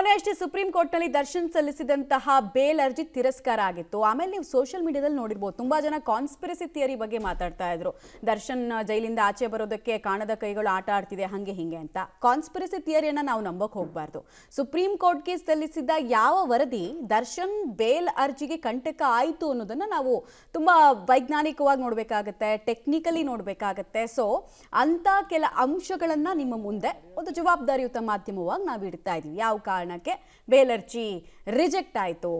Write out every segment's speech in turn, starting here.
ಮೊನ್ನೆಯಷ್ಟೇ ಸುಪ್ರೀಂ ಕೋರ್ಟ್ನಲ್ಲಿ ದರ್ಶನ್ ಸಲ್ಲಿಸಿದಂತಹ ಬೇಲ್ ಅರ್ಜಿ ತಿರಸ್ಕಾರ ಆಗಿತ್ತು. ಆಮೇಲೆ ನೀವು ಸೋಷಿಯಲ್ ಮೀಡಿಯಾದಲ್ಲಿ ನೋಡಿರ್ಬೋದು, ತುಂಬಾ ಜನ ಕಾನ್ಸ್ಪಿರಸಿ ಥಿಯರಿ ಬಗ್ಗೆ ಮಾತಾಡ್ತಾ ಇದ್ರು. ದರ್ಶನ್ ಜೈಲಿಂದ ಆಚೆ ಬರೋದಕ್ಕೆ ಕಾಣದ ಕೈಗಳು ಆಟ ಆಡ್ತಿದೆ ಹಂಗೆ ಹಿಂಗೆ ಅಂತ. ಕಾನ್ಸ್ಪಿರಸಿ ಥಿಯರಿಯನ್ನ ನಾವು ನಂಬಕ್ ಹೋಗಬಾರ್ದು. ಸುಪ್ರೀಂ ಕೋರ್ಟ್ಗೆ ಸಲ್ಲಿಸಿದ ಯಾವ ವರದಿ ದರ್ಶನ್ ಬೇಲ್ ಅರ್ಜಿಗೆ ಕಂಟಕ ಆಯಿತು ಅನ್ನೋದನ್ನ ನಾವು ತುಂಬಾ ವೈಜ್ಞಾನಿಕವಾಗಿ ನೋಡ್ಬೇಕಾಗತ್ತೆ, ಟೆಕ್ನಿಕಲಿ ನೋಡ್ಬೇಕಾಗತ್ತೆ. ಸೊ ಅಂತ ಕೆಲ ಅಂಶಗಳನ್ನ ನಿಮ್ಮ ಮುಂದೆ ಒಂದು ಜವಾಬ್ದಾರಿಯುತ ಮಾಧ್ಯಮವಾಗಿ ನಾವು ಇಡ್ತಾ ಇದೀವಿ. ಯಾವ ಕಾರಣಕ್ಕೆ ಬೇಲ್ ಅರ್ಜಿ ರಿಜೆಕ್ಟ್ ಆಯಿತು,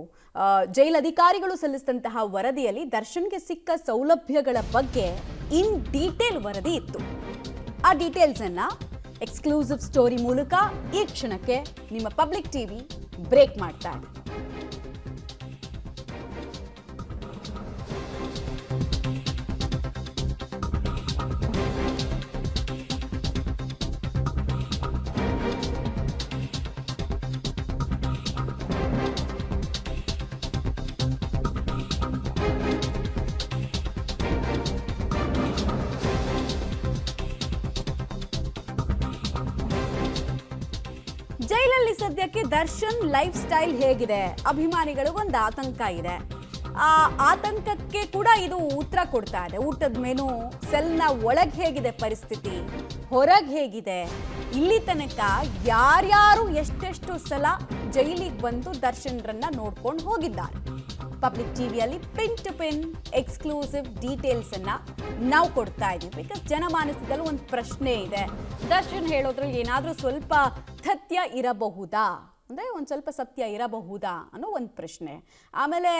ಜೈಲ್ ಅಧಿಕಾರಿಗಳು ಸಲ್ಲಿಸಿದಂತಹ ವರದಿಯಲ್ಲಿ ದರ್ಶನ್ಗೆ ಸಿಕ್ಕ ಸೌಲಭ್ಯಗಳ ಬಗ್ಗೆ ಇನ್ ಡೀಟೇಲ್ ವರದಿ ಇತ್ತು. ಆ ಡೀಟೇಲ್ಸ್ ಅನ್ನ ಎಕ್ಸ್ಕ್ಲೂಸಿವ್ ಸ್ಟೋರಿ ಮೂಲಕ ಈ ಕ್ಷಣಕ್ಕೆ ನಿಮ್ಮ ಪಬ್ಲಿಕ್ ಟಿವಿ ಬ್ರೇಕ್ ಮಾಡ್ತಾ ಇದೆ. ಜೈಲಲ್ಲಿ ಸದ್ಯಕ್ಕೆ ದರ್ಶನ್ ಲೈಫ್ ಸ್ಟೈಲ್ ಹೇಗಿದೆ, ಅಭಿಮಾನಿಗಳಿಗೊಂದು ಆತಂಕ ಇದೆ. ಆ ಆತಂಕಕ್ಕೆ ಕೂಡ ಇದು ಉತ್ತರ ಕೊಡ್ತಾ ಇದೆ. ಊಟದ ಮೆನು, ಸೆಲ್ನ ಒಳಗೆ ಹೇಗಿದೆ ಪರಿಸ್ಥಿತಿ, ಹೊರಗೆ ಹೇಗಿದೆ, ಇಲ್ಲಿ ತನಕ ಯಾರ್ಯಾರು ಎಷ್ಟೆಷ್ಟು ಸಲ ಜೈಲಿಗೆ ಬಂದು ದರ್ಶನ್ರನ್ನ ನೋಡ್ಕೊಂಡು ಹೋಗಿದ್ದಾರೆ. ಪಬ್ಲಿಕ್ ಟಿವಿಯಲ್ಲಿ pin to pin exclusive details ಅನ್ನ ನಾವು ಕೊಡ್ತಾ ಇದ್ದೀವಿ. ಬಿಕಾಸ್ ಜನಮಾನಸದಲ್ಲಿ ಒಂದು ಪ್ರಶ್ನೆ ಇದೆ, ದರ್ಶನ್ ಹೇಳೋದ್ರಲ್ಲಿ ಏನಾದರೂ ಸ್ವಲ್ಪ ಸತ್ಯ ಇರಬಹುದಾ, ಅಂದರೆ ಒಂದು ಸ್ವಲ್ಪ ಸತ್ಯ ಇರಬಹುದಾ ಅನ್ನೋ ಒಂದು ಪ್ರಶ್ನೆ. ಆಮೇಲೆ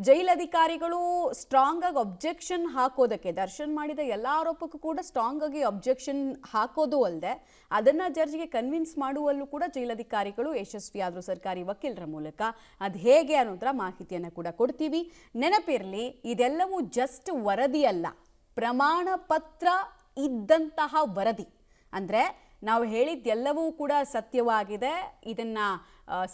ಜೈಲಧಿಕಾರಿಗಳು ಸ್ಟ್ರಾಂಗ್ ಆಗಿ ಅಬ್ಜೆಕ್ಷನ್ ಹಾಕೋದಕ್ಕೆ, ದರ್ಶನ್ ಮಾಡಿದ ಎಲ್ಲ ಆರೋಪಕ್ಕೂ ಕೂಡ ಸ್ಟ್ರಾಂಗ್ ಆಗಿ ಅಬ್ಜೆಕ್ಷನ್ ಹಾಕೋದು ಅಲ್ಲದೆ ಅದನ್ನು ಜಡ್ಜ್ಗೆ ಕನ್ವಿನ್ಸ್ ಮಾಡುವಲ್ಲೂ ಕೂಡ ಜೈಲಧಿಕಾರಿಗಳು ಯಶಸ್ವಿಯಾದರು ಸರ್ಕಾರಿ ವಕೀಲರ ಮೂಲಕ. ಅದು ಹೇಗೆ ಅನ್ನೋದರ ಮಾಹಿತಿಯನ್ನು ಕೂಡ ಕೊಡ್ತೀವಿ. ನೆನಪಿರಲಿ, ಇದೆಲ್ಲವೂ ಜಸ್ಟ್ ವರದಿ ಅಲ್ಲ, ಪ್ರಮಾಣ ಪತ್ರ ಇದ್ದಂತಹ ವರದಿ. ಅಂದರೆ ನಾವು ಹೇಳಿದ್ದೆಲ್ಲವೂ ಕೂಡ ಸತ್ಯವಾಗಿದೆ, ಇದನ್ನು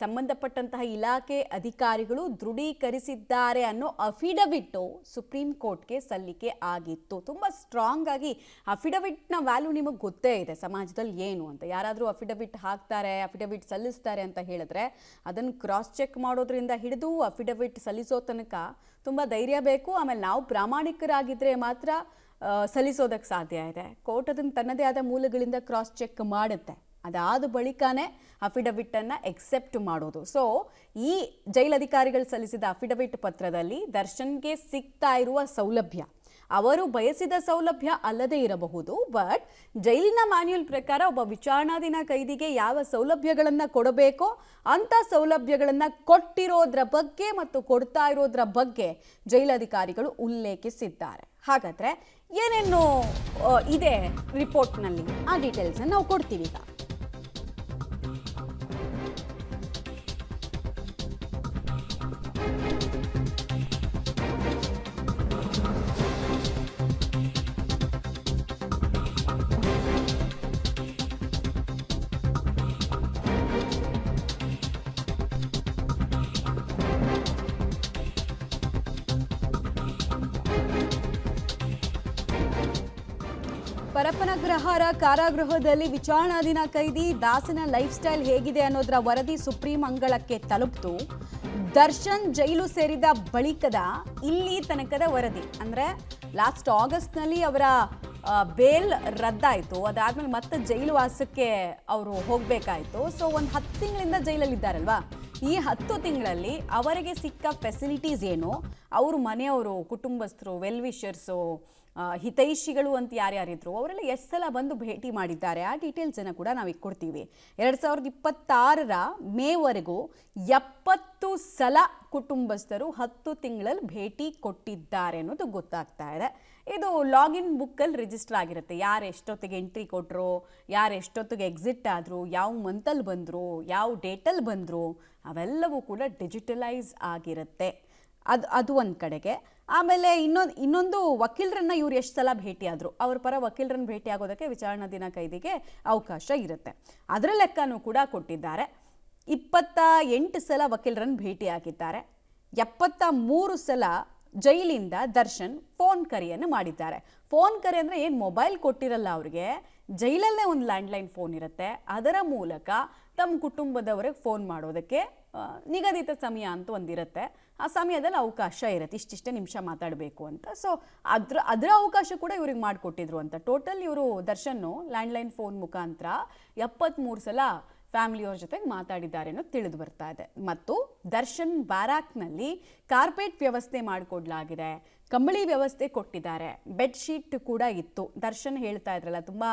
ಸಂಬಂಧಪಟ್ಟಂತಹ ಇಲಾಖೆ ಅಧಿಕಾರಿಗಳು ದೃಢೀಕರಿಸಿದ್ದಾರೆ ಅನ್ನೋ ಅಫಿಡವಿಟ್ಟು ಸುಪ್ರೀಂ ಕೋರ್ಟ್ಗೆ ಸಲ್ಲಿಕೆ ಆಗಿತ್ತು. ತುಂಬ ಸ್ಟ್ರಾಂಗ್ ಆಗಿ ಅಫಿಡವಿಟ್ನ ವ್ಯಾಲ್ಯೂ ನಿಮಗೆ ಗೊತ್ತೇ ಇದೆ ಸಮಾಜದಲ್ಲಿ ಏನು ಅಂತ. ಯಾರಾದರೂ ಅಫಿಡವಿಟ್ ಹಾಕ್ತಾರೆ, ಅಫಿಡವಿಟ್ ಸಲ್ಲಿಸ್ತಾರೆ ಅಂತ ಹೇಳಿದ್ರೆ ಅದನ್ನು ಕ್ರಾಸ್ ಚೆಕ್ ಮಾಡೋದ್ರಿಂದ ಹಿಡಿದು ಅಫಿಡವಿಟ್ ಸಲ್ಲಿಸೋ ತನಕ ತುಂಬ ಧೈರ್ಯ ಬೇಕು. ಆಮೇಲೆ ನಾವು ಪ್ರಾಮಾಣಿಕರಾಗಿದ್ದರೆ ಮಾತ್ರ ಸಲ್ಲಿಸೋದಕ್ಕೆ ಸಾಧ್ಯ ಇದೆ. ಕೋರ್ಟ್ ಅದನ್ನು ತನ್ನದೇ ಆದ ಮೂಲಗಳಿಂದ ಕ್ರಾಸ್ ಚೆಕ್ ಮಾಡುತ್ತೆ, ಅದಾದ ಬಳಿಕನೇ ಅಫಿಡವಿಟನ್ನು ಎಕ್ಸೆಪ್ಟ್ ಮಾಡೋದು. ಸೊ ಈ ಜೈಲಧಿಕಾರಿಗಳು ಸಲ್ಲಿಸಿದ ಅಫಿಡವಿಟ್ ಪತ್ರದಲ್ಲಿ ದರ್ಶನ್ಗೆ ಸಿಗ್ತಾ ಇರುವ ಸೌಲಭ್ಯ ಅವರು ಬಯಸಿದ ಸೌಲಭ್ಯ ಅಲ್ಲದೇ ಇರಬಹುದು, ಬಟ್ ಜೈಲಿನ ಮ್ಯಾನ್ಯುಯಲ್ ಪ್ರಕಾರ ಒಬ್ಬ ವಿಚಾರಣಾಧೀನ ಕೈದಿಗೆ ಯಾವ ಸೌಲಭ್ಯಗಳನ್ನು ಕೊಡಬೇಕೋ ಅಂಥ ಸೌಲಭ್ಯಗಳನ್ನು ಕೊಟ್ಟಿರೋದ್ರ ಬಗ್ಗೆ ಮತ್ತು ಕೊಡ್ತಾ ಇರೋದ್ರ ಬಗ್ಗೆ ಜೈಲಧಿಕಾರಿಗಳು ಉಲ್ಲೇಖಿಸಿದ್ದಾರೆ. ಹಾಗಾದರೆ ಏನೇನು ಇದೆ ರಿಪೋರ್ಟ್ನಲ್ಲಿ, ಆ ಡೀಟೇಲ್ಸನ್ನು ನಾವು ಕೊಡ್ತೀವಿ ಈಗ. ಪರಪ್ಪನಗ್ರಹಾರ ಕಾರಾಗೃಹದಲ್ಲಿ ವಿಚಾರಣಾಧೀನ ಕೈದಿ ದಾಸನ ಲೈಫ್ ಸ್ಟೈಲ್ ಹೇಗಿದೆ ಅನ್ನೋದರ ವರದಿ ಸುಪ್ರೀಂ ಅಂಗಳಕ್ಕೆ ತಲುಪಿತು. ದರ್ಶನ್ ಜೈಲು ಸೇರಿದ ಬಳಿಕದ ಇಲ್ಲಿ ತನಕದ ವರದಿ, ಅಂದರೆ ಲಾಸ್ಟ್ ಆಗಸ್ಟ್ನಲ್ಲಿ ಅವರ ಬೇಲ್ ರದ್ದಾಯಿತು. ಅದಾದ್ಮೇಲೆ ಮತ್ತೆ ಜೈಲು ವಾಸಕ್ಕೆ ಅವರು ಹೋಗಬೇಕಾಯಿತು. ಸೊ ಒಂದು 10 ತಿಂಗಳಿಂದ ಜೈಲಲ್ಲಿದ್ದಾರಲ್ವಾ, ಈ 10 ತಿಂಗಳಲ್ಲಿ ಅವರಿಗೆ ಸಿಕ್ಕ ಫೆಸಿಲಿಟೀಸ್ ಏನು, ಅವರು ಮನೆಯವರು, ಕುಟುಂಬಸ್ಥರು, ವೆಲ್ ವಿಷರ್ಸು, ಹಿತೈಷಿಗಳು ಅಂತ ಯಾರ್ಯಾರಿದ್ರು ಅವರೆಲ್ಲ ಎಷ್ಟು ಸಲ ಬಂದು ಭೇಟಿ ಮಾಡಿದ್ದಾರೆ, ಆ ಡೀಟೇಲ್ಸನ್ನು ಕೂಡ ನಾವು ಈಗ ಕೊಡ್ತೀವಿ. 2026ರ ಮೇವರೆಗೂ 70 ಸಲ ಕುಟುಂಬಸ್ಥರು 10 ತಿಂಗಳಲ್ಲಿ ಭೇಟಿ ಕೊಟ್ಟಿದ್ದಾರೆ ಅನ್ನೋದು ಗೊತ್ತಾಗ್ತಾ ಇದೆ. ಇದು ಲಾಗಿನ್ ಬುಕ್ಕಲ್ಲಿ ರಿಜಿಸ್ಟರ್ ಆಗಿರುತ್ತೆ, ಯಾರು ಎಷ್ಟೊತ್ತಿಗೆ ಎಂಟ್ರಿ ಕೊಟ್ಟರು, ಯಾರು ಎಷ್ಟೊತ್ತಿಗೆ ಎಕ್ಸಿಟ್ ಆದರು, ಯಾವ ಮಂತಲ್ಲಿ ಬಂದರು, ಯಾವ ಡೇಟಲ್ಲಿ ಬಂದರು, ಅವೆಲ್ಲವೂ ಕೂಡ ಡಿಜಿಟಲೈಸ್ ಆಗಿರುತ್ತೆ. ಅದು ಒಂದು ಕಡೆಗೆ. ಆಮೇಲೆ ಇನ್ನೊಂದು ವಕೀಲರನ್ನ ಇವ್ರು ಎಷ್ಟು ಸಲ ಭೇಟಿಯಾದರು, ಅವ್ರ ಪರ ವಕೀಲರನ್ನ ಭೇಟಿ ಆಗೋದಕ್ಕೆ ವಿಚಾರಣಾಧೀನ ಕೈದಿಗೆ ಅವಕಾಶ ಇರುತ್ತೆ. ಅದರ ಲೆಕ್ಕನೂ ಕೂಡ ಕೊಟ್ಟಿದ್ದಾರೆ. 28 ಸಲ ವಕೀಲರನ್ನು ಭೇಟಿಯಾಗಿದ್ದಾರೆ. 73 ಸಲ ಜೈಲಿಂದ ದರ್ಶನ್ ಫೋನ್ ಕರೆಯನ್ನು ಮಾಡಿದ್ದಾರೆ. ಫೋನ್ ಕರೆ ಅಂದರೆ ಏನು, ಮೊಬೈಲ್ ಕೊಟ್ಟಿರಲ್ಲ ಅವ್ರಿಗೆ, ಜೈಲಲ್ಲೇ ಒಂದು ಲ್ಯಾಂಡ್ಲೈನ್ ಫೋನ್ ಇರುತ್ತೆ, ಅದರ ಮೂಲಕ ತಮ್ಮ ಕುಟುಂಬದವರಿಗೆ ಫೋನ್ ಮಾಡೋದಕ್ಕೆ ನಿಗದಿತ ಸಮಯ ಅಂತ ಒಂದಿರುತ್ತೆ. ಆ ಸಮಯದಲ್ಲಿ ಅವಕಾಶ ಇರುತ್ತೆ, ಇಷ್ಟಿಷ್ಟೇ ನಿಮಿಷ ಮಾತಾಡಬೇಕು ಅಂತ. ಸೊ ಅದರ ಅವಕಾಶ ಕೂಡ ಇವ್ರಿಗೆ ಮಾಡಿಕೊಟ್ಟಿದ್ರು ಅಂತ. ಟೋಟಲ್ ಇವರು ದರ್ಶನ್ನು ಲ್ಯಾಂಡ್ಲೈನ್ ಫೋನ್ ಮುಖಾಂತರ 73 ಸಲ ಫ್ಯಾಮಿಲಿಯವ್ರ ಜೊತೆಗೆ ಮಾತಾಡಿದ್ದಾರೆ ಅನ್ನೋದು ತಿಳಿದು ಬರ್ತಾ ಇದೆ. ಮತ್ತು ದರ್ಶನ್ ಬ್ಯಾರಾಕ್ನಲ್ಲಿ ಕಾರ್ಪೆಟ್ ವ್ಯವಸ್ಥೆ ಮಾಡಿಕೊಡ್ಲಾಗಿದೆ, ಕಂಬಳಿ ವ್ಯವಸ್ಥೆ ಕೊಟ್ಟಿದ್ದಾರೆ, ಬೆಡ್ಶೀಟ್ ಕೂಡ ಇತ್ತು. ದರ್ಶನ್ ಹೇಳ್ತಾ ಇದ್ರಲ್ಲ, ತುಂಬ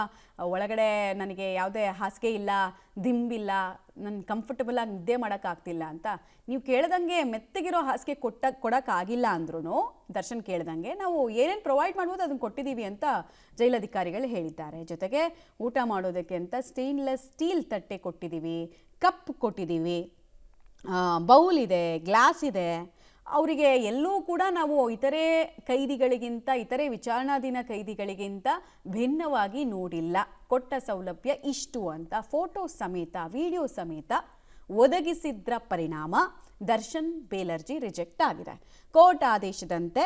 ಒಳಗಡೆ ನನಗೆ ಯಾವುದೇ ಹಾಸಿಗೆ ಇಲ್ಲ, ದಿಂಬಿಲ್ಲ, ನನ್ನ ಕಂಫರ್ಟಬಲ್ ಆಗಿ ನಿದ್ದೆ ಮಾಡೋಕ್ಕಾಗ್ತಿಲ್ಲ ಅಂತ. ನೀವು ಕೇಳ್ದಂಗೆ ಮೆತ್ತಗಿರೋ ಹಾಸಿಗೆ ಕೊಡೋಕ್ಕಾಗಿಲ್ಲ ಅಂದ್ರೂ ದರ್ಶನ್ ಕೇಳ್ದಂಗೆ ನಾವು ಏನೇನು ಪ್ರೊವೈಡ್ ಮಾಡ್ಬೋದು ಅದನ್ನು ಕೊಟ್ಟಿದ್ದೀವಿ ಅಂತ ಜೈಲಧಿಕಾರಿಗಳು ಹೇಳಿದ್ದಾರೆ. ಜೊತೆಗೆ ಊಟ ಮಾಡೋದಕ್ಕೆ ಅಂತ ಸ್ಟೇನ್ಲೆಸ್ ಸ್ಟೀಲ್ ತಟ್ಟೆ ಕೊಟ್ಟಿದ್ದೀವಿ, ಕಪ್ ಕೊಟ್ಟಿದ್ದೀವಿ, ಬೌಲ್ ಇದೆ, ಗ್ಲಾಸ್ ಇದೆ. ಅವರಿಗೆ ಎಲ್ಲೂ ಕೂಡ ನಾವು ಇತರೆ ಕೈದಿಗಳಿಗಿಂತ, ಇತರೆ ವಿಚಾರಣಾಧೀನ ಕೈದಿಗಳಿಗಿಂತ ಭಿನ್ನವಾಗಿ ನೋಡಿಲ್ಲ. ಕೊಟ್ಟ ಸೌಲಭ್ಯ ಇಷ್ಟು ಅಂತ ಫೋಟೋ ಸಮೇತ, ವಿಡಿಯೋ ಸಮೇತ ಒದಗಿಸಿದ್ರ ಪರಿಣಾಮ ದರ್ಶನ್ ಬೇಲ್ ಅರ್ಜಿ ರಿಜೆಕ್ಟ್ ಆಗಿದೆ. ಕೋರ್ಟ್ ಆದೇಶದಂತೆ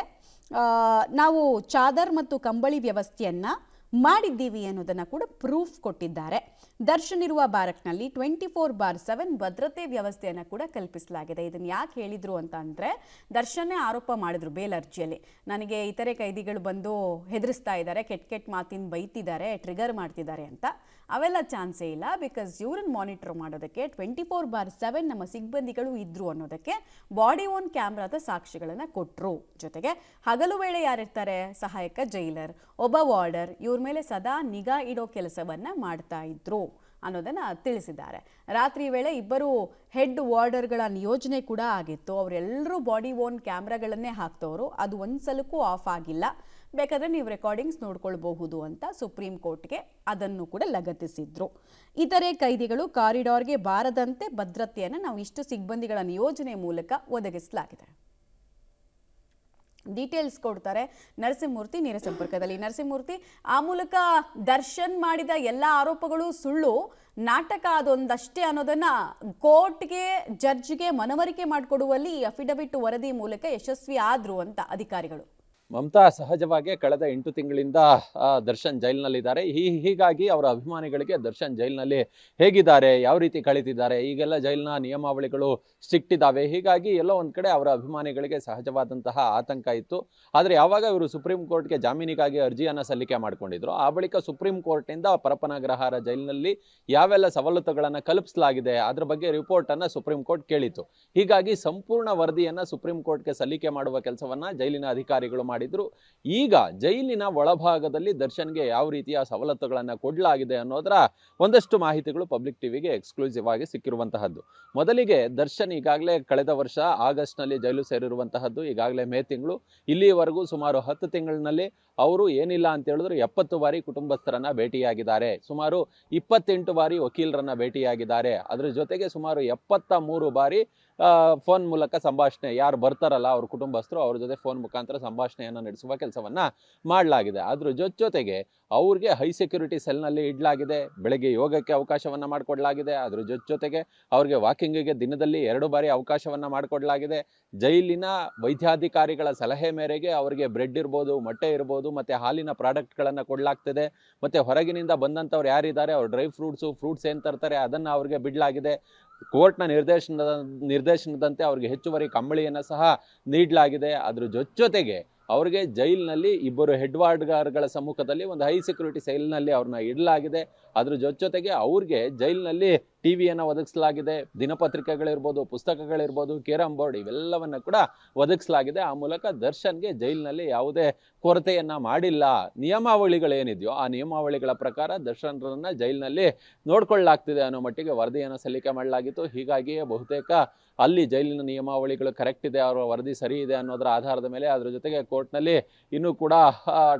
ನಾವು ಚಾದರ್ ಮತ್ತು ಕಂಬಳಿ ವ್ಯವಸ್ಥೆಯನ್ನು ಮಾಡಿದ್ದೀವಿ ಅನ್ನೋದನ್ನು ಕೂಡ ಪ್ರೂಫ್ ಕೊಟ್ಟಿದ್ದಾರೆ. ದರ್ಶನ್ ಇರುವ ಬ್ಯಾರಕ್ನಲ್ಲಿ 24/7 ಭದ್ರತೆ ವ್ಯವಸ್ಥೆಯನ್ನು ಕೂಡ ಕಲ್ಪಿಸಲಾಗಿದೆ. ಇದನ್ನು ಯಾಕೆ ಹೇಳಿದರು ಅಂತ ಅಂದರೆ, ದರ್ಶನ್ನೇ ಆರೋಪ ಮಾಡಿದ್ರು ಬೇಲ್ ಅರ್ಜಿಯಲ್ಲಿ, ನನಗೆ ಇತರೆ ಕೈದಿಗಳು ಬಂದು ಹೆದರಿಸ್ತಾ ಇದ್ದಾರೆ, ಕೆಟ್ಟ ಮಾತಿನ ಬೈತಿದ್ದಾರೆ, ಟ್ರಿಗರ್ ಮಾಡ್ತಿದ್ದಾರೆ ಅಂತ. ಅವೆಲ್ಲ ಚಾನ್ಸೇ ಇಲ್ಲ. ಬಿಕಾಸ್ ಇವ್ರನ್ನ ಮಾನಿಟರ್ ಮಾಡೋದಕ್ಕೆ 24/7 ನಮ್ಮ ಸಿಬ್ಬಂದಿಗಳು ಇದ್ರು ಅನ್ನೋದಕ್ಕೆ ಬಾಡಿ ಓನ್ ಕ್ಯಾಮ್ರಾದ ಸಾಕ್ಷಿಗಳನ್ನು ಕೊಟ್ಟರು. ಜೊತೆಗೆ ಹಗಲು ವೇಳೆ ಯಾರಿರ್ತಾರೆ, ಸಹಾಯಕ ಜೈಲರ್, ಒಬ್ಬ ವಾರ್ಡರ್, ಇವ್ರ ಮೇಲೆ ಸದಾ ನಿಗಾ ಇಡೋ ಕೆಲಸವನ್ನು ಮಾಡ್ತಾ ಇದ್ರು ಅನ್ನೋದನ್ನು ತಿಳಿಸಿದ್ದಾರೆ. ರಾತ್ರಿ ವೇಳೆ 2 ಹೆಡ್ ವಾರ್ಡರ್ಗಳ ನಿಯೋಜನೆ ಕೂಡ ಆಗಿತ್ತು. ಅವರೆಲ್ಲರೂ ಬಾಡಿ ಓನ್ ಕ್ಯಾಮ್ರಾಗಳನ್ನೇ ಹಾಕ್ತವರು, ಅದು ಒಂದು ಸಲಕ್ಕೂ ಆಫ್ ಆಗಿಲ್ಲ. ಬೇಕಾದರೆ ನೀವು ರೆಕಾರ್ಡಿಂಗ್ಸ್ ನೋಡ್ಕೊಳ್ಬಹುದು ಅಂತ ಸುಪ್ರೀಂ ಕೋರ್ಟ್ಗೆ ಅದನ್ನು ಕೂಡ ಲಗತ್ತಿಸಿದ್ರು. ಇತರೆ ಕೈದಿಗಳು ಕಾರಿಡಾರ್ಗೆ ಬಾರದಂತೆ ಭದ್ರತೆಯನ್ನು ನಾವು ಇಷ್ಟು ಸಿಬ್ಬಂದಿಗಳ ನಿಯೋಜನೆ ಮೂಲಕ ಒದಗಿಸಲಾಗಿದೆ. ಡೀಟೇಲ್ಸ್ ಕೊಡ್ತಾರೆ ನರಸಿಂಹಮೂರ್ತಿ ನೇರ ಸಂಪರ್ಕದಲ್ಲಿ. ನರಸಿಂಹಮೂರ್ತಿ, ಆ ಮೂಲಕ ದರ್ಶನ್ ಮಾಡಿದ ಎಲ್ಲ ಆರೋಪಗಳು ಸುಳ್ಳು, ನಾಟಕ ಅದೊಂದಷ್ಟೇ ಅನ್ನೋದನ್ನ ಕೋರ್ಟ್ಗೆ, ಜಡ್ಜ್ಗೆ ಮನವರಿಕೆ ಮಾಡಿಕೊಡುವಲ್ಲಿ ಅಫಿಡವಿಟ್ ವರದಿ ಮೂಲಕ ಯಶಸ್ವಿ ಆದ್ರು ಅಂತ ಅಧಿಕಾರಿಗಳು. ಮಮತಾ, ಸಹಜವಾಗಿ ಕಳೆದ 8 ತಿಂಗಳಿಂದ ದರ್ಶನ್ ಜೈಲಿನಲ್ಲಿದ್ದಾರೆ. ಹೀಗಾಗಿ ಅವರ ಅಭಿಮಾನಿಗಳಿಗೆ ದರ್ಶನ್ ಜೈಲಿನಲ್ಲಿ ಹೇಗಿದ್ದಾರೆ, ಯಾವ ರೀತಿ ಕಳೀತಿದ್ದಾರೆ, ಈಗೆಲ್ಲ ಜೈಲಿನ ನಿಯಮಾವಳಿಗಳು ಸ್ಟ್ರಿಕ್ಟ್ ಇದ್ದಾವೆ. ಹೀಗಾಗಿ ಎಲ್ಲೋ ಒಂದು ಕಡೆ ಅವರ ಅಭಿಮಾನಿಗಳಿಗೆ ಸಹಜವಾದಂತಹ ಆತಂಕ ಇತ್ತು. ಆದರೆ ಯಾವಾಗ ಇವರು ಸುಪ್ರೀಂ ಕೋರ್ಟ್ಗೆ ಜಾಮೀನಿಗಾಗಿ ಅರ್ಜಿಯನ್ನು ಸಲ್ಲಿಕೆ ಮಾಡಿಕೊಂಡಿದ್ರು, ಆ ಬಳಿಕ ಸುಪ್ರೀಂ ಕೋರ್ಟ್ನಿಂದ ಪರಪನಗ್ರಹಾರ ಜೈಲಿನಲ್ಲಿ ಯಾವೆಲ್ಲ ಸವಲತ್ತುಗಳನ್ನು ಕಲ್ಪಿಸಲಾಗಿದೆ ಅದರ ಬಗ್ಗೆ ರಿಪೋರ್ಟನ್ನು ಸುಪ್ರೀಂ ಕೋರ್ಟ್ ಕೇಳಿತು. ಹೀಗಾಗಿ ಸಂಪೂರ್ಣ ವರದಿಯನ್ನು ಸುಪ್ರೀಂ ಕೋರ್ಟ್ಗೆ ಸಲ್ಲಿಕೆ ಮಾಡುವ ಕೆಲಸವನ್ನು ಜೈಲಿನ ಅಧಿಕಾರಿಗಳು ಮಾಡಿದ್ರು. ಈಗ ಜೈಲಿನ ಒಳಭಾಗದಲ್ಲಿ ದರ್ಶನ್ಗೆ ಯಾವ ರೀತಿಯ ಸವಲತ್ತುಗಳನ್ನು ಕೊಡಲಾಗಿದೆ ಅನ್ನೋದರ ಒಂದಷ್ಟು ಮಾಹಿತಿಗಳು ಪಬ್ಲಿಕ್ ಟಿವಿಗೆ ಎಕ್ಸ್ಕ್ಲೂಸಿವ್ ಆಗಿ ಸಿಕ್ಕಿರುವಂತಹದ್ದು. ಮೊದಲಿಗೆ ದರ್ಶನ್ ಈಗಾಗಲೇ ಕಳೆದ ವರ್ಷ ಆಗಸ್ಟ್ನಲ್ಲಿ ಜೈಲು ಸೇರಿರುವಂತಹದ್ದು. ಈಗಾಗಲೇ ಮೇ ತಿಂಗಳು, ಇಲ್ಲಿಯವರೆಗೂ ಸುಮಾರು 10 ತಿಂಗಳಿನಲ್ಲಿ ಅವರು ಏನಿಲ್ಲ ಅಂತ ಹೇಳಿದ್ರು 70 ಬಾರಿ ಕುಟುಂಬಸ್ಥರನ್ನ ಭೇಟಿಯಾಗಿದ್ದಾರೆ, ಸುಮಾರು 28 ಬಾರಿ ವಕೀಲರನ್ನ ಭೇಟಿಯಾಗಿದ್ದಾರೆ. ಅದರ ಜೊತೆಗೆ ಸುಮಾರು 73 ಬಾರಿ ಫೋನ್ ಮೂಲಕ ಸಂಭಾಷಣೆ, ಯಾರು ಬರ್ತಾರಲ್ಲ ಅವ್ರ ಕುಟುಂಬಸ್ಥರು, ಅವ್ರ ಜೊತೆ ಫೋನ್ ಮುಖಾಂತರ ಸಂಭಾಷಣೆಯನ್ನು ನಡೆಸುವ ಕೆಲಸವನ್ನ ಮಾಡಲಾಗಿದೆ. ಅದ್ರ ಜೊತೆಗೆ ಅವ್ರಿಗೆ ಹೈ ಸೆಕ್ಯೂರಿಟಿ ಸೆಲ್ನಲ್ಲಿ ಇಡಲಾಗಿದೆ. ಬೆಳಗ್ಗೆ ಯೋಗಕ್ಕೆ ಅವಕಾಶವನ್ನ ಮಾಡಿಕೊಡಲಾಗಿದೆ. ಅದ್ರ ಜೊತೆಗೆ ಅವ್ರಿಗೆ ವಾಕಿಂಗಿಗೆ ದಿನದಲ್ಲಿ 2 ಬಾರಿ ಅವಕಾಶವನ್ನ ಮಾಡಿಕೊಡಲಾಗಿದೆ. ಜೈಲಿನ ವೈದ್ಯಾಧಿಕಾರಿಗಳ ಸಲಹೆ ಮೇರೆಗೆ ಅವರಿಗೆ ಬ್ರೆಡ್ ಇರ್ಬೋದು, ಮೊಟ್ಟೆ ಇರ್ಬೋದು, ಮತ್ತೆ ಹಾಲಿನ ಪ್ರಾಡಕ್ಟ್ಗಳನ್ನು ಕೊಡಲಾಗ್ತದೆ. ಮತ್ತೆ ಹೊರಗಿನಿಂದ ಬಂದಂಥವ್ರು ಯಾರಿದ್ದಾರೆ, ಅವ್ರು ಡ್ರೈ ಫ್ರೂಟ್ಸ್ ಏನು ತರ್ತಾರೆ ಅದನ್ನು ಅವ್ರಿಗೆ ಬಿಡಲಾಗಿದೆ. ಕೋರ್ಟ್ನ ನಿರ್ದೇಶನದಂತೆ ಅವ್ರಿಗೆ ಹೆಚ್ಚುವರಿ ಕಂಬಳಿಯನ್ನು ಸಹ ನೀಡಲಾಗಿದೆ. ಅದ್ರ ಜೊತೆಗೆ ಅವ್ರಿಗೆ ಜೈಲಿನಲ್ಲಿ 2 ಹೆಡ್ ವಾರ್ಡರ್ಗಳ ಸಮ್ಮುಖದಲ್ಲಿ ಒಂದು ಹೈ ಸೆಕ್ಯೂರಿಟಿ ಸೆಲ್ನಲ್ಲಿ ಅವ್ರನ್ನ ಇಡಲಾಗಿದೆ. ಅದ್ರ ಜೊತೆಗೆ ಅವ್ರಿಗೆ ಜೈಲಿನಲ್ಲಿ ಟಿವಿಯನ್ನು ಒದಗಿಸಲಾಗಿದೆ, ದಿನಪತ್ರಿಕೆಗಳಿರ್ಬೋದು, ಪುಸ್ತಕಗಳಿರ್ಬೋದು, ಕೇರಂ ಬೋರ್ಡ್ ಇವೆಲ್ಲವನ್ನ ಕೂಡ ಒದಗಿಸಲಾಗಿದೆ. ಆ ಮೂಲಕ ದರ್ಶನ್ಗೆ ಜೈಲಿನಲ್ಲಿ ಯಾವುದೇ ಕೊರತೆಯನ್ನ ಮಾಡಿಲ್ಲ. ನಿಯಮಾವಳಿಗಳೇನಿದೆಯೋ ಆ ನಿಯಮಾವಳಿಗಳ ಪ್ರಕಾರ ದರ್ಶನ್ರನ್ನ ಜೈಲಿನಲ್ಲಿ ನೋಡ್ಕೊಳ್ಳಲಾಗ್ತಿದೆ ಅನ್ನೋ ಮಟ್ಟಿಗೆ ವರದಿಯನ್ನು ಸಲ್ಲಿಕೆ ಮಾಡಲಾಗಿತ್ತು. ಹೀಗಾಗಿಯೇ ಬಹುತೇಕ ಅಲ್ಲಿ ಜೈಲಿನ ನಿಯಮಾವಳಿಗಳು ಕರೆಕ್ಟ್ ಇದೆ, ಅವರ ವರದಿ ಸರಿ ಇದೆ ಅನ್ನೋದರ ಆಧಾರದ ಮೇಲೆ, ಅದರ ಜೊತೆಗೆ ಕೋರ್ಟ್ನಲ್ಲಿ ಇನ್ನೂ ಕೂಡ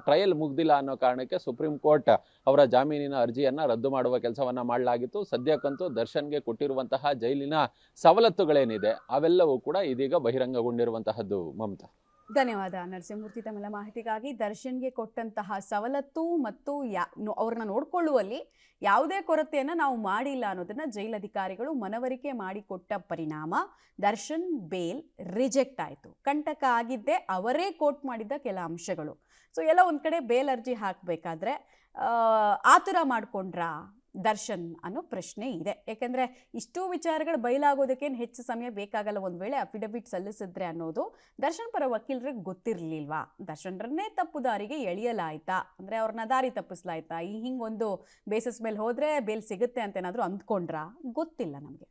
ಟ್ರಯಲ್ ಮುಗ್ದಿಲ್ಲ ಅನ್ನೋ ಕಾರಣಕ್ಕೆ ಸುಪ್ರೀಂ ಕೋರ್ಟ್ ಅವರ ಜಾಮೀನಿನ ಅರ್ಜಿಯನ್ನು ರದ್ದು ಮಾಡುವ ಕೆಲಸವನ್ನ ಮಾಡಲಾಗಿತ್ತು. ಸದ್ಯಕ್ಕಂತೂ ದರ್ಶನ್ಗೆ ಕೊಟ್ಟಿರುವಂತಹ ಜೈಲಿನ ಸವಲತ್ತುಗಳೇನಿದೆ ಅವೆಲ್ಲವೂ ಕೂಡ ಇದೀಗ ಬಹಿರಂಗಗೊಂಡಿರುವಂತಹದ್ದು. ಮಮತಾ, ಧನ್ಯವಾದ ನರಸಿಂಹಮೂರ್ತಿ ತಮ್ಮೆಲ್ಲ ಮಾಹಿತಿಗಾಗಿ. ದರ್ಶನ್ಗೆ ಕೊಟ್ಟಂತಹ ಸವಲತ್ತು ಮತ್ತು ಅವ್ರನ್ನ ನೋಡ್ಕೊಳ್ಳುವಲ್ಲಿ ಯಾವುದೇ ಕೊರತೆಯನ್ನು ನಾವು ಮಾಡಿಲ್ಲ ಅನ್ನೋದನ್ನ ಜೈಲಧಿಕಾರಿಗಳು ಮನವರಿಕೆ ಮಾಡಿಕೊಟ್ಟ ಪರಿಣಾಮ ದರ್ಶನ್ ಬೇಲ್ ರಿಜೆಕ್ಟ್ ಆಯಿತು. ಕಂಟಕ ಆಗಿದ್ದೇ ಅವರೇ ಕೋಟ್ ಮಾಡಿದ್ದ ಕೆಲ ಅಂಶಗಳು. ಸೊ ಎಲ್ಲ ಒಂದು ಕಡೆ ಬೇಲ್ ಅರ್ಜಿ ಹಾಕಬೇಕಾದ್ರೆ ಆತುರ ಮಾಡ್ಕೊಂಡ್ರಾ, ದರ್ಶನ್ ಅನ್ನೋ ಪ್ರಶ್ನೆ ಇದೆ. ಯಾಕೆಂದರೆ ಇಷ್ಟೂ ವಿಚಾರಗಳು ಬಯಲಾಗೋದಕ್ಕೇನು ಹೆಚ್ಚು ಸಮಯ ಬೇಕಾಗಲ್ಲ. ಒಂದು ವೇಳೆ ಅಫಿಡವಿಟ್ ಸಲ್ಲಿಸಿದ್ರೆ ಅನ್ನೋದು ದರ್ಶನ್ ಪರ ವಕೀಲರಿಗೆ ಗೊತ್ತಿರಲಿಲ್ವಾ? ದರ್ಶನ್ರನ್ನೇ ತಪ್ಪು ದಾರಿಗೆ ಎಳೆಯಲಾಯ್ತಾ, ಅಂದರೆ ಅವ್ರನ್ನ ದಾರಿ ತಪ್ಪಿಸ್ಲಾಯ್ತಾ, ಹಿಂಗೊಂದು ಬೇಸಿಸ್ ಮೇಲೆ ಹೋದರೆ ಬೇಲ್ ಸಿಗುತ್ತೆ ಅಂತ ಏನಾದರೂ ಅಂದ್ಕೊಂಡ್ರಾ? ಗೊತ್ತಿಲ್ಲ ನಮಗೆ.